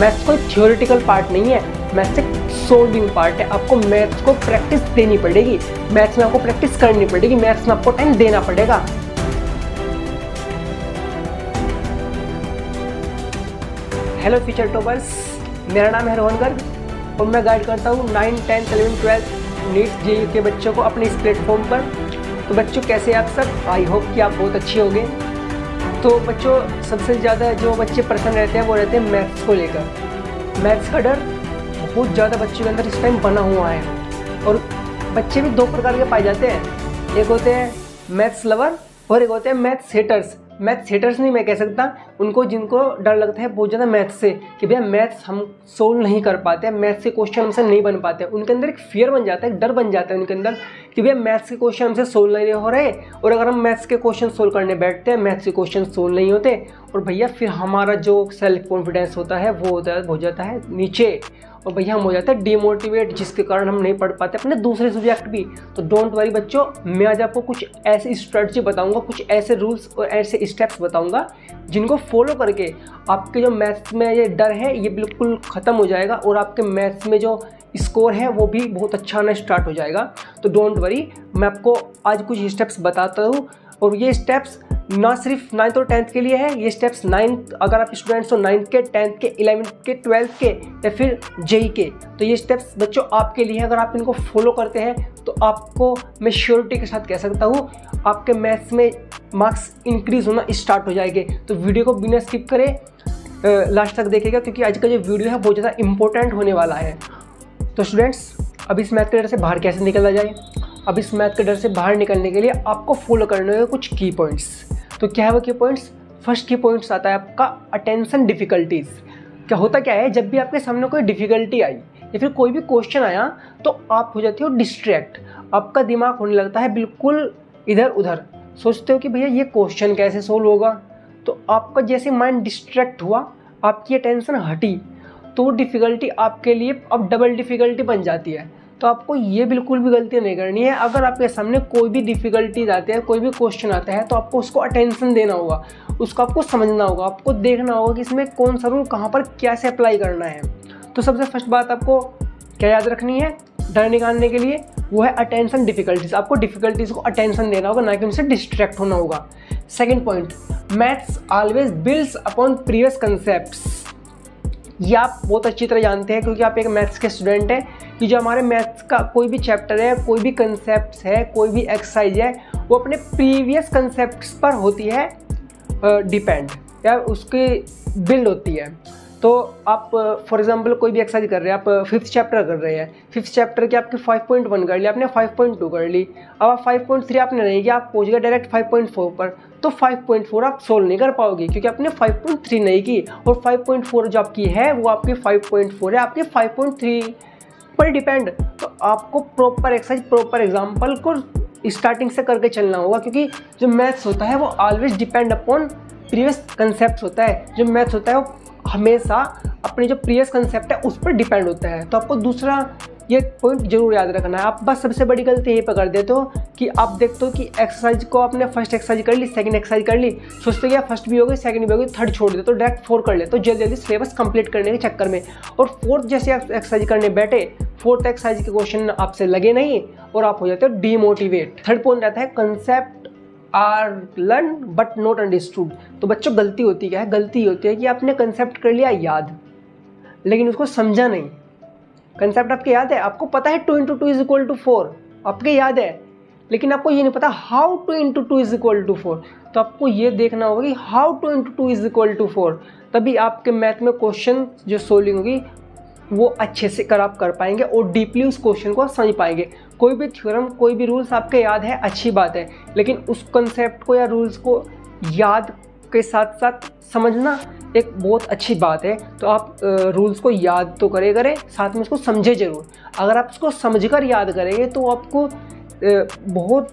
Maths कोई theoretical part नहीं है, मैथ्स एक सोल्विंग पार्ट है। आपको मैथ्स को प्रैक्टिस देनी पड़ेगी, मैथ्स में आपको प्रैक्टिस करनी पड़ेगी, मैथ्स में आपको टाइम देना पड़ेगा। हेलो फ्यूचर टॉपर्स, मेरा नाम है रोहन गर्ग और मैं गाइड करता हूँ 9, 10, 11, 12 नीट जेईई के बच्चों को अपने इस प्लेटफॉर्म पर। तो बच्चों कैसे आप सब, आई होप कि आप बहुत अच्छे होंगे। तो बच्चों सबसे ज़्यादा जो बच्चे परेशान रहते हैं वो रहते हैं मैथ्स को लेकर। मैथ्स का डर बहुत ज़्यादा बच्चों के अंदर इस टाइम बना हुआ है और बच्चे भी दो प्रकार के पाए जाते हैं, एक होते हैं मैथ्स लवर और एक होते हैं मैथ्स हेटर्स। मैथ्स हेटर्स नहीं मैं कह सकता, उनको जिनको डर लगता है बहुत ज़्यादा मैथ्स से कि भैया मैथ्स हम सोल्व नहीं कर पाते, मैथ्स के क्वेश्चन हमसे नहीं बन पाते। उनके अंदर एक फियर बन जाता है, एक डर बन जाता है उनके अंदर कि भैया मैथ्स के क्वेश्चन हमसे सोल्व नहीं हो रहे और अगर हम मैथ्स के क्वेश्चन सोल्व करने बैठते हैं मैथ्स के क्वेश्चन सोल्व नहीं होते और भैया फिर हमारा जो सेल्फ कॉन्फिडेंस होता है वो हो जाता है नीचे और भैया हम हो जाते हैं डिमोटिवेट, जिसके कारण हम नहीं पढ़ पाते अपने दूसरे सब्जेक्ट भी। तो डोंट वरी बच्चों, मैं आज आपको कुछ ऐसी स्ट्रेटजी बताऊंगा, कुछ ऐसे रूल्स और ऐसे स्टेप्स बताऊंगा जिनको फॉलो करके आपके जो मैथ्स में ये डर है ये बिल्कुल ख़त्म हो जाएगा और आपके मैथ्स में जो स्कोर है वो भी बहुत अच्छा आना स्टार्ट हो जाएगा। तो डोंट वरी, मैं आपको आज कुछ स्टेप्स बताता हूँ और ये स्टेप्स ना सिर्फ 9th और 10th के लिए है, ये स्टेप्स 9th अगर आप स्टूडेंट्स हो 9th के, 10th के, 11th के, 12th के या फिर जेईई के, तो ये स्टेप्स बच्चों आपके लिए है। अगर आप इनको फॉलो करते हैं तो आपको मैं श्योरिटी के साथ कह सकता हूँ आपके मैथ्स में मार्क्स इंक्रीज होना स्टार्ट हो जाएंगे। तो वीडियो को बिना स्किप करे लास्ट तक देखिएगा क्योंकि आज का जो वीडियो है बहुत ज़्यादा इंपॉर्टेंट होने वाला है। तो स्टूडेंट्स, अब इस मैथ के डर से बाहर कैसे निकला जाए? अब इस मैथ के डर से बाहर निकलने के लिए आपको फॉलो करने होंगे कुछ की पॉइंट्स। तो क्या है वो की पॉइंट्स? फर्स्ट की पॉइंट्स आता है आपका अटेंशन डिफिकल्टीज। क्या होता क्या है, जब भी आपके सामने कोई डिफिकल्टी आई या फिर कोई भी क्वेश्चन आया तो आप हो जाते हो डिस्ट्रैक्ट, आपका दिमाग होने लगता है बिल्कुल इधर उधर, सोचते हो कि भैया ये क्वेश्चन कैसे सोल्व होगा। तो आपका जैसे माइंड डिस्ट्रैक्ट हुआ, आपकी अटेंशन हटी, तो वो डिफ़िकल्टी आपके लिए अब डबल डिफ़िकल्टी बन जाती है। तो आपको ये बिल्कुल भी गलती नहीं करनी है। अगर आपके सामने कोई भी डिफ़िकल्टीज आते हैं, कोई भी क्वेश्चन आता है तो आपको उसको अटेंशन देना होगा, उसको आपको समझना होगा, आपको देखना होगा कि इसमें कौन सा रूल कहाँ पर कैसे अप्लाई करना है। तो सबसे फर्स्ट बात आपको क्या याद रखनी है डर निकालने के लिए, वो है अटेंशन डिफ़िकल्टीज। आपको डिफ़िकल्टीज को अटेंशन देना होगा, ना कि उनसे डिस्ट्रैक्ट होना होगा। Second point, maths always builds upon previous concepts. ये आप बहुत अच्छी तरह जानते हैं क्योंकि आप एक मैथ्स के स्टूडेंट हैं कि जो हमारे मैथ्स का कोई भी चैप्टर है, कोई भी कंसेप्ट है, कोई भी एक्सरसाइज है, वो अपने प्रीवियस कंसेप्ट्स पर होती है डिपेंड या उसकी बिल्ड होती है। तो आप फॉर एग्जांपल कोई भी एक्सरसाइज कर रहे हैं, आप 5th चैप्टर कर रहे हैं, 5th चैप्टर की आपकी 5.1 कर ली आपने, 5.2 कर ली, अब आप 5.3 आपने नहीं किया, आप पहुँच गए डायरेक्ट 5.4 पर। तो 5.4 आप सोल्व नहीं कर पाओगे क्योंकि आपने 5.3 नहीं की और 5.4 जो आपकी है वो आपकी 5.4 है, आपके 5.3 पर डिपेंड। तो आपको प्रॉपर एक्सरसाइज, प्रॉपर एग्जाम्पल को स्टार्टिंग से करके चलना होगा क्योंकि जो मैथ्स होता है वो always depend upon previous concept होता है। जो मैथ्स होता है वो हमेशा अपने जो प्रीवियस कंसेप्ट है उस पर डिपेंड होता है। तो आपको दूसरा ये पॉइंट जरूर याद रखना है। आप बस सबसे बड़ी गलती यही पकड़ देते हो कि आप देखते हो कि एक्सरसाइज को आपने फर्स्ट एक्सरसाइज कर ली, सेकंड एक्सरसाइज कर ली, सोचते क्या फर्स्ट भी हो गई, सेकंड भी हो गई, थर्ड छोड़ देते हो, डायरेक्ट 4 कर लेते हो जल्दी जल्दी सिलेबस कंप्लीट करने के चक्कर में। और फोर्थ जैसे आप एक्सरसाइज करने बैठे, फोर्थ एक्सरसाइज के क्वेश्चन आपसे लगे नहीं और आप हो जाते हो डीमोटिवेट। थर्ड पॉइंट आता है concept are learn but not understood. तो बच्चों गलती होती क्या है? गलती होती है कि आपने कंसेप्ट कर लिया याद लेकिन उसको समझा नहीं। कंसेप्ट आपके याद है, आपको पता है 2 × 2 = 4, आपके याद है, लेकिन आपको ये नहीं पता हाउ 2 × 2 = 4। तो आपको ये देखना होगा कि हाउ 2 × 2 = 4, तभी आपके मैथ में क्वेश्चन जो सोल्विंग होगी वो अच्छे से आप कर पाएंगे और डीपली उस क्वेश्चन को समझ पाएंगे। कोई भी थ्योरम, कोई भी रूल्स आपके याद है अच्छी बात है, लेकिन उस कंसेप्ट को या रूल्स को याद के साथ साथ समझना एक बहुत अच्छी बात है। तो आप रूल्स को याद तो करें, साथ में उसको समझे ज़रूर। अगर आप उसको समझकर याद करेंगे तो आपको बहुत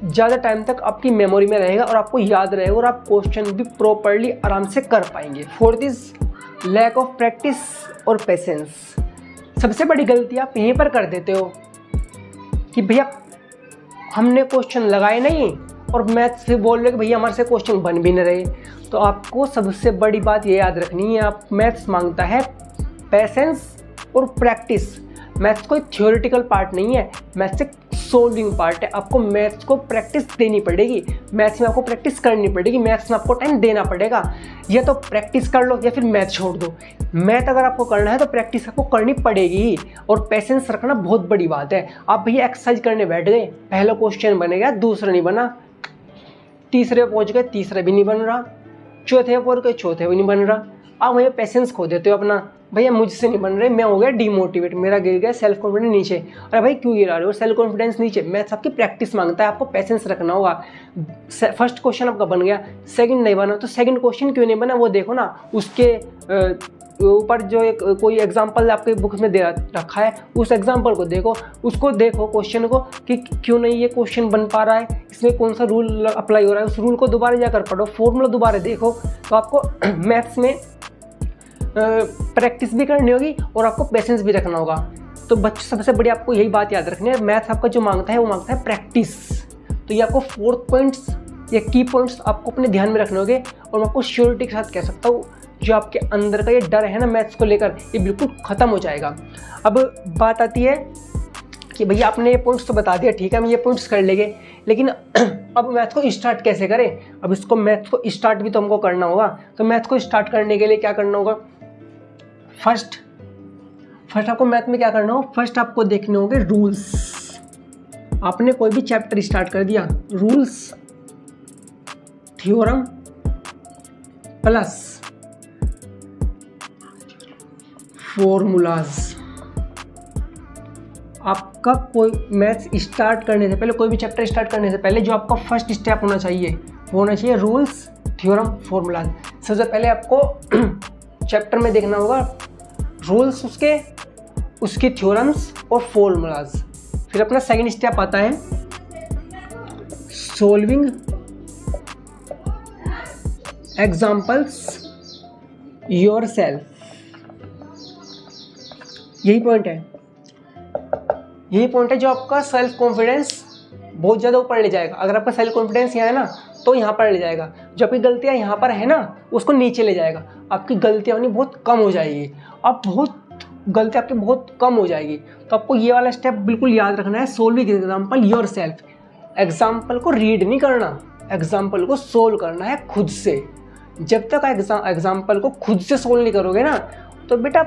ज़्यादा टाइम तक आपकी मेमोरी में रहेगा और आपको याद रहेगा और आप क्वेश्चन भी प्रॉपरली आराम से कर पाएंगे। Fourth is lack of practice और पेशेंस। सबसे बड़ी गलती आप यहीं पर कर देते हो कि भैया हमने क्वेश्चन लगाए नहीं और मैथ से बोल रहे कि भैया हमारे से क्वेश्चन बन भी नहीं रहे। तो आपको सबसे बड़ी बात ये याद रखनी है, आप मैथ्स मांगता है पेशेंस और प्रैक्टिस। मैथ्स कोई थ्योरेटिकल पार्ट नहीं है, मैथ्स एक सोल्विंग पार्ट है। आपको मैथ्स को प्रैक्टिस देनी पड़ेगी, मैथ्स में आपको प्रैक्टिस करनी पड़ेगी, मैथ्स में आपको टाइम देना पड़ेगा। या तो प्रैक्टिस कर लो या फिर मैथ छोड़ दो। मैथ अगर आपको करना है तो प्रैक्टिस आपको करनी पड़ेगी और पेशेंस रखना बहुत बड़ी बात है। आप भैया एक्सरसाइज करने बैठ गए, पहला क्वेश्चन बनेगा, दूसरा नहीं बना, तीसरे पहुँच गए, तीसरा भी नहीं बन रहा, चौथे पर गए, चौथे भी नहीं बन रहा। आप भैया पेशेंस खो देते हो अपना, भैया मुझसे नहीं बन रहे, मैं हो गया डिमोटिवेट, मेरा गिर गया सेल्फ कॉन्फिडेंस नीचे। अरे भाई क्यों गिरा रहे हो सेल्फ कॉन्फिडेंस नीचे? मैथ्स आपकी प्रैक्टिस मांगता है, आपको पेशेंस रखना होगा। फर्स्ट क्वेश्चन आपका बन गया, सेकंड नहीं बना, तो सेकंड क्वेश्चन क्यों नहीं बना वो देखो ना। उसके ऊपर जो एक कोई एग्जाम्पल आपके बुक में दे रखा है, उस एग्जाम्पल को देखो, उसको देखो क्वेश्चन को कि क्यों नहीं ये क्वेश्चन बन पा रहा है, इसमें कौन सा रूल अप्लाई हो रहा है, उस रूल को दोबारा जाकर पढ़ो, फॉर्मूला दोबारा देखो। तो आपको मैथ्स में प्रैक्टिस भी करनी होगी और आपको पेशेंस भी रखना होगा। तो बच्चों सबसे बड़ी आपको यही बात याद रखनी है, मैथ्स आपका जो मांगता है वो मांगता है प्रैक्टिस। तो ये आपको 4 पॉइंट्स या की पॉइंट्स आपको अपने ध्यान में रखने होंगे। और मैं आपको श्योरिटी के साथ कह सकता हूँ, जो आपके अंदर का ये डर है ना मैथ्स को लेकर, ये बिल्कुल ख़त्म हो जाएगा। अब बात आती है कि भैया आपने ये पॉइंट्स तो बता दिया, ठीक है हम ये पॉइंट्स कर लेंगे, लेकिन अब मैथ्स को स्टार्ट कैसे करें? अब इसको मैथ्स को स्टार्ट भी तो हमको करना होगा। तो मैथ्स को स्टार्ट करने के लिए क्या करना होगा? फर्स्ट आपको मैथ में क्या करना हो, फर्स्ट आपको देखने होंगे रूल्स। आपने कोई भी चैप्टर स्टार्ट कर दिया, रूल्स, थ्योरम प्लस फॉर्मूलाज। आपका कोई मैथ्स स्टार्ट करने से पहले, कोई भी चैप्टर स्टार्ट करने से पहले जो आपका फर्स्ट स्टेप होना चाहिए रूल्स, थ्योरम, फॉर्मूलाज। सबसे पहले आपको चैप्टर में देखना होगा रूल्स उसके थ्योरम्स और फॉर्मूलाज। फिर अपना सेकंड स्टेप आता है सॉल्विंग एग्जाम्पल्स योरसेल्फ। यही पॉइंट है जो आपका सेल्फ कॉन्फिडेंस बहुत ज़्यादा ऊपर ले जाएगा। अगर आपका सेल्फ कॉन्फिडेंस यहाँ है ना तो यहाँ पर ले जाएगा, जो आपकी गलतियाँ यहाँ पर है ना उसको नीचे ले जाएगा। आपकी गलतियाँ होनी बहुत कम हो जाएगी, गलतियाँ आपकी बहुत कम हो जाएगी। तो आपको ये वाला स्टेप बिल्कुल याद रखना है, सोल्विंग एग्जाम्पल योरसेल्फ। एग्जाम्पल को रीड नहीं करना, एग्जाम्पल को सोल्व करना है खुद से। जब तक एग्जाम्पल को खुद से सोल्व नहीं करोगे ना तो बेटा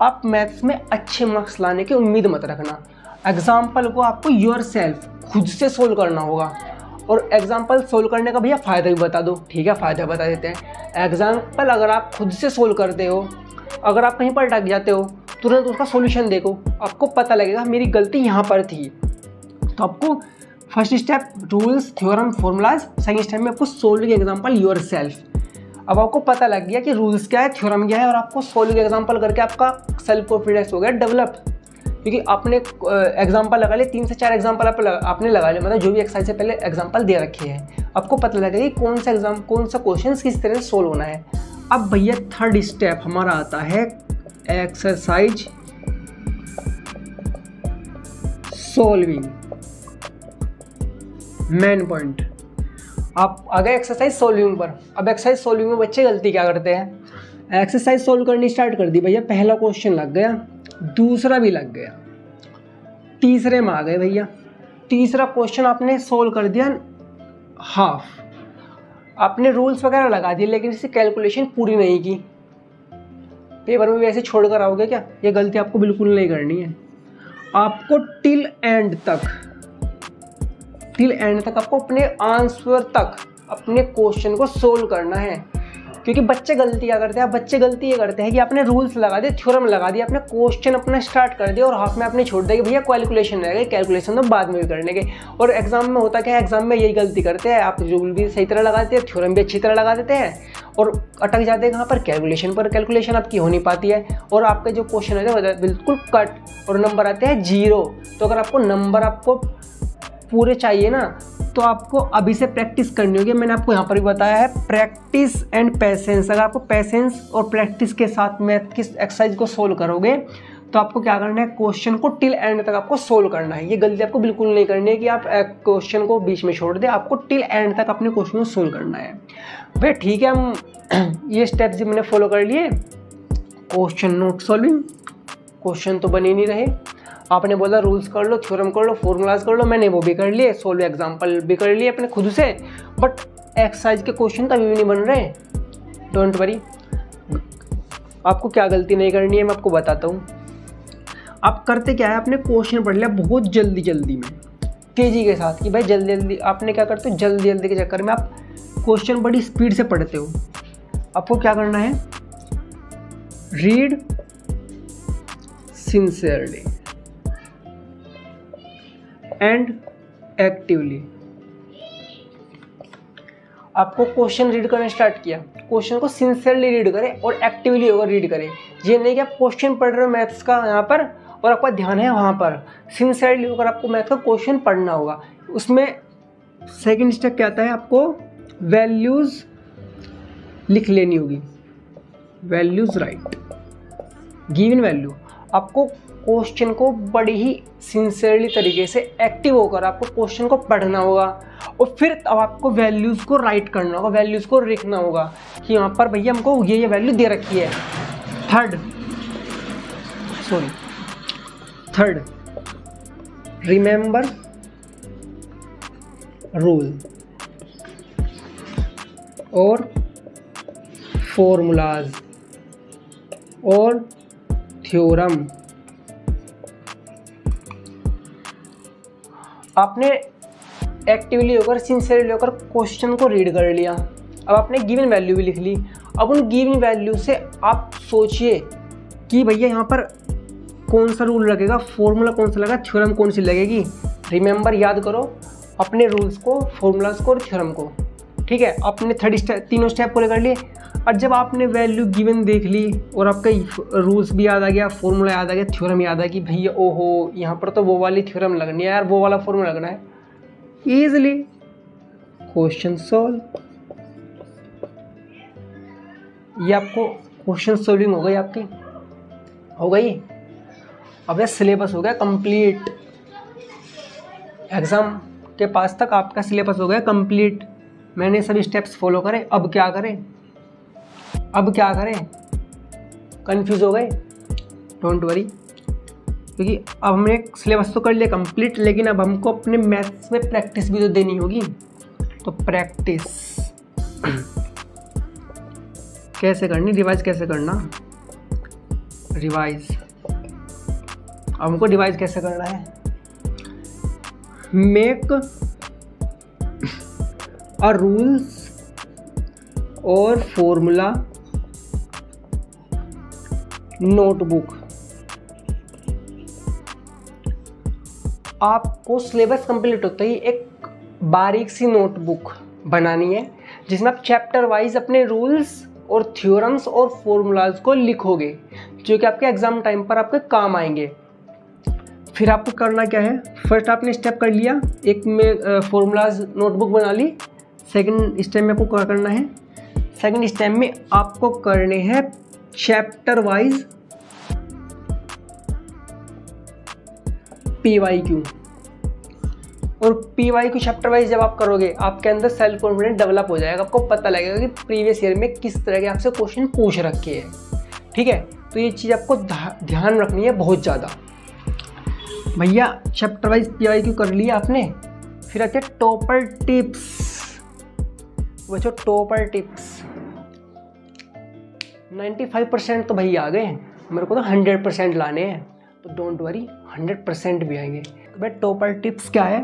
आप मैथ्स में अच्छे मार्क्स लाने की उम्मीद मत रखना। एग्जाम्पल को आपको योरसेल्फ खुद से सोल्व करना होगा। और एग्जाम्पल सोल्व करने का भैया फ़ायदा भी बता दो, ठीक है फ़ायदा बता देते हैं। एग्जाम्पल अगर आप खुद से सोल्व करते हो, अगर आप कहीं पर अटक जाते हो, तुरंत उसका सॉल्यूशन देखो, आपको पता लगेगा मेरी गलती यहाँ पर थी। तो आपको first step rules, theorem, formulas, second step में आपको सोल्विंग एग्जाम्पल योरसेल्फ। अब आपको पता लग गया कि रूल्स क्या है, थ्योरम क्या है, और आपको सोल्विंग एग्जाम्पल करके आपका सेल्फ कॉन्फिडेंस हो गया डेवलप। क्योंकि आपने एग्जाम्पल लगा लिए, 3 से 4 एग्जाम्पल आपने लगा लिया, मतलब जो भी एक्सरसाइज से पहले एग्जाम्पल दे रखे हैं, आपको पता लगेगा कि कौन सा क्वेश्चन किस तरह से सोल्व होना है। अब भैया थर्ड स्टेप हमारा आता है एक्सरसाइज सोल्विंग। मेन पॉइंट आप आ गए एक्सरसाइज सोल्विंग पर। अब एक्सरसाइज सोल्विंग में बच्चे गलती क्या करते हैं, एक्सरसाइज सोल्व करनी स्टार्ट कर दी भैया, पहला क्वेश्चन लग गया, दूसरा भी लग गया, तीसरे में आ गए भैया, तीसरा क्वेश्चन आपने सोल्व कर दिया हाफ। आपने रूल्स वगैरह लगा दिए लेकिन इसकी कैलकुलेशन पूरी नहीं की, पेपर में वैसे छोड़ कर आओगे क्या? ये गलती आपको बिल्कुल नहीं करनी है। आपको टिल एंड तक आपको अपने आंसर तक अपने क्वेश्चन को सोल्व करना है। क्योंकि बच्चे गलती क्या करते हैं, बच्चे गलती ये करते हैं कि आपने रूल्स लगा दिए, थ्योरम लगा दिया, आपने क्वेश्चन अपना स्टार्ट कर दिया और हाफ में आपने छोड़ दिया कि भैया कैलकुलेशन रहेगा, कैलकुलेशन तो बाद में भी करने के। और एग्जाम में होता क्या है, एग्जाम में यही गलती करते हैं, आप रूल भी सही तरह लगा देते हैं, थ्योरम भी अच्छी तरह लगा देते हैं और अटक जाते हैं कहाँ पर, कैलकुलेशन पर। कैलकुलेशन आपकी हो नहीं पाती है और आपके जो क्वेश्चन होते हैं बिल्कुल कट और नंबर आते हैं 0। तो अगर आपको नंबर आपको पूरे चाहिए ना तो आपको अभी से प्रैक्टिस करनी होगी। मैंने आपको यहाँ पर भी बताया है प्रैक्टिस एंड पेशेंस। अगर आपको पेशेंस और प्रैक्टिस के साथ मैथ की एक्सरसाइज को सोल्व करोगे तो आपको क्या करना है, क्वेश्चन को टिल एंड तक आपको सोल्व करना है। ये गलती आपको बिल्कुल नहीं करनी है कि आप क्वेश्चन को बीच में छोड़ दें, आपको टिल एंड तक अपने क्वेश्चन को सोल्व करना है। भाई ठीक है, हम ये स्टेप्स जो मैंने फॉलो कर लिए, क्वेश्चन नोट सॉल्विंग, क्वेश्चन तो बन ही नहीं रहे, आपने बोला रूल्स कर लो, थ्योरम कर लो, फॉर्मूलाज कर लो, मैंने वो भी कर लिए, सोल्व एग्जाम्पल भी कर लिए अपने खुद से, बट एक्सरसाइज के क्वेश्चन कभी भी नहीं बन रहे। डोंट वरी, आपको क्या गलती नहीं करनी है मैं आपको बताता हूँ। आप करते क्या है, आपने क्वेश्चन पढ़ लिया बहुत जल्दी जल्दी में, तेज़ी के साथ कि भाई जल्दी जल्दी, आपने क्या करते हो, जल्दी जल्दी के चक्कर में आप क्वेश्चन बड़ी स्पीड से पढ़ते हो। आपको क्या करना है, रीड सिंसियरली एंड एक्टिवली। आपको क्वेश्चन रीड करना स्टार्ट किया, क्वेश्चन को सिंसियरली रीड करें और एक्टिवली होकर रीड करें। ये नहीं कि आप क्वेश्चन पढ़ रहे हो मैथ्स का यहाँ पर और आपका ध्यान है वहाँ पर, सिंसियरली होकर आपको मैथ्स का क्वेश्चन पढ़ना होगा। उसमें सेकंड स्टेप क्या आता है, आपको वैल्यूज़ लिख लेनी होगी, वैल्यूज़ राइट, गिवन वैल्यू। आपको क्वेश्चन को बड़ी ही सिंसियरली तरीके से एक्टिव होकर आपको क्वेश्चन को पढ़ना होगा और फिर अब आपको वैल्यूज़ को राइट करना होगा, वैल्यूज़ को लिखना होगा कि यहाँ पर भैया हमको ये वैल्यू दे रखी है। थर्ड, रिमेंबर रूल और फॉर्मूलाज और थ्योरम। आपने एक्टिवली होकर सिंसियरली होकर क्वेश्चन को रीड कर लिया, अब आपने गिवन वैल्यू भी लिख ली। अब उन गिवन वैल्यू से आप सोचिए कि भैया यहाँ पर कौन सा रूल लगेगा, फॉर्मूला कौन सा लगेगा, थ्योरम कौन सी लगेगी। रिमेंबर, याद करो अपने रूल्स को, फॉर्मूलाज को और थ्योरम को। ठीक है, आपने तीनों स्टेप पूरे कर लिए। और जब आपने वैल्यू गिवन देख ली और आपका रूल्स भी याद आ गया, फॉर्मूला याद आ गया, थ्योरम याद आ गया कि भैया ओहो यहाँ पर तो वो वाली थ्योरम लगनी है यार, वो वाला फॉर्मूला लगना है, ईजिली क्वेश्चन सॉल्व। ये आपको क्वेश्चन सॉल्विंग हो गई, आपकी हो गई। अब यह सिलेबस हो गया कंप्लीट, एग्ज़ाम के पास तक आपका सिलेबस हो गया कंप्लीट। मैंने सभी स्टेप्स फॉलो करे, अब क्या करें, कंफ्यूज हो गए, डोंट वरी, क्योंकि अब हमने सिलेबस तो कर लिया कंप्लीट, लेकिन अब हमको अपने मैथ्स में प्रैक्टिस भी तो देनी होगी। तो प्रैक्टिस कैसे करनी, रिवाइज कैसे करना, रिवाइज हमको रिवाइज कैसे करना है, मेक अ रूल्स और फॉर्मूला नोटबुक। आपको सिलेबस कंप्लीट होते ही एक बारीक सी नोटबुक बनानी है जिसमें आप चैप्टर वाइज अपने रूल्स और थ्योरम्स और फॉर्मूलाज को लिखोगे, जो कि आपके एग्जाम टाइम पर आपके काम आएंगे। फिर आपको करना क्या है, फर्स्ट आपने स्टेप कर लिया, एक में फॉर्मूलाज नोटबुक बना ली। सेकंड स्टेप में आपको क्या करना है, सेकंड स्टेप में आपको करने हैं चैप्टर वाइज PYQ। और PYQ चैप्टर वाइज जब आप करोगे, आपके अंदर सेल्फ कॉन्फिडेंस डेवलप हो जाएगा। आपको पता लगेगा कि प्रीवियस ईयर में किस तरह के आपसे क्वेश्चन पूछ रखे हैं। ठीक है, तो ये चीज़ आपको ध्यान रखनी है बहुत ज़्यादा। भैया चैप्टर वाइज PYQ कर लिया आपने, फिर आते हैं टॉपर टिप्स। बच्चों टॉपर टिप्स 95% तो भैया आ गए, मेरे को तो 100% लाने हैं, तो डोंट वरी 100% भी आएंगे। तो भाई टॉपर टिप्स क्या है,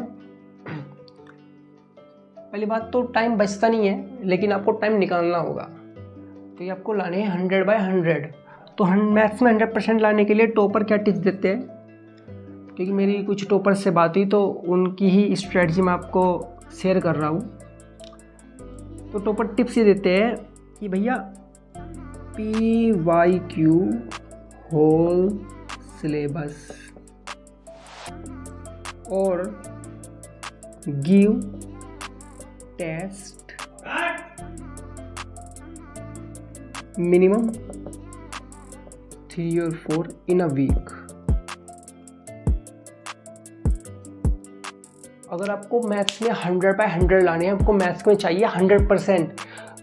पहली बात तो टाइम बचता नहीं है, लेकिन आपको टाइम निकालना होगा। तो ये आपको लाने हैं 100/100। तो मैथ्स में 100% लाने के लिए टॉपर क्या टिप्स देते हैं, क्योंकि मेरी कुछ टॉपर से बात हुई तो उनकी ही स्ट्रेटजी मैं आपको शेयर कर रहा हूँ। तो टॉपर टिप्स ये देते हैं कि भैया PYQ होल सिलेबस और give test minimum 3 or 4 in a week। अगर आपको मैथ्स में 100/100 लाने हैं, आपको मैथ्स में चाहिए 100%,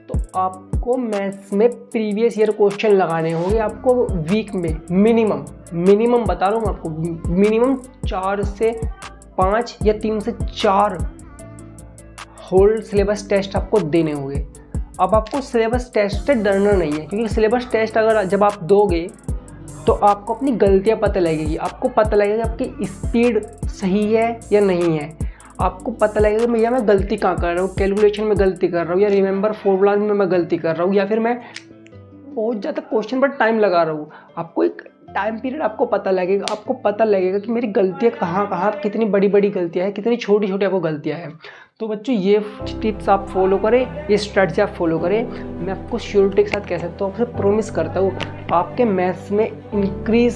तो आपको मैथ्स में प्रीवियस ईयर क्वेश्चन लगाने होंगे आपको वीक में मिनिमम बता रहा हूँ आपको, मिनिमम 4 से 5 या 3 से 4 होल सिलेबस टेस्ट आपको देने होंगे। अब आपको सिलेबस टेस्ट से डरना नहीं है, क्योंकि सिलेबस टेस्ट अगर जब आप दोगे तो आपको अपनी गलतियाँ पता लगेगी, आपको पता लगेगा आपकी स्पीड सही है या नहीं है, आपको पता लगेगा भैया मैं गलती कहाँ कर रहा हूँ, कैलकुलेशन में गलती कर रहा हूँ, या रिमेंबर फॉर्मूला में मैं गलती कर रहा हूँ, या फिर मैं बहुत ज़्यादा क्वेश्चन पर टाइम लगा रहा हूँ। आपको एक टाइम पीरियड आपको पता लगेगा कि मेरी गलतियाँ कहाँ कितनी बड़ी गलतियाँ हैं, कितनी छोटी आपको गलतियाँ हैं। तो बच्चों ये टिप्स आप फॉलो करें, ये स्ट्रेटजी आप फॉलो करें। मैं आपको श्योरिटी के साथ कह सकता हूँ, आपसे प्रॉमिस करता हूँ आपके मैथ्स में इंक्रीज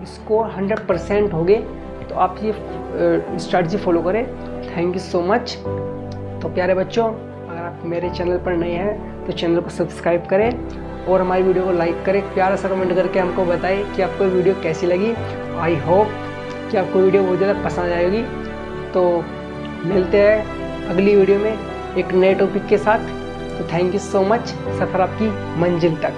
स्कोर 100% हो गए। तो आप ये स्ट्रेटजी फॉलो करें। Thank you so much. तो प्यारे बच्चों, अगर आप मेरे चैनल पर नए हैं तो चैनल को सब्सक्राइब करें और हमारी वीडियो को लाइक करें। प्यारा सा कमेंट करके हमको बताएं कि आपको वीडियो कैसी लगी। आई होप कि आपको वीडियो बहुत ज़्यादा पसंद आएगी। तो मिलते हैं अगली वीडियो में एक नए टॉपिक के साथ। तो थैंक यू सो मच। सफ़र आपकी मंजिल तक।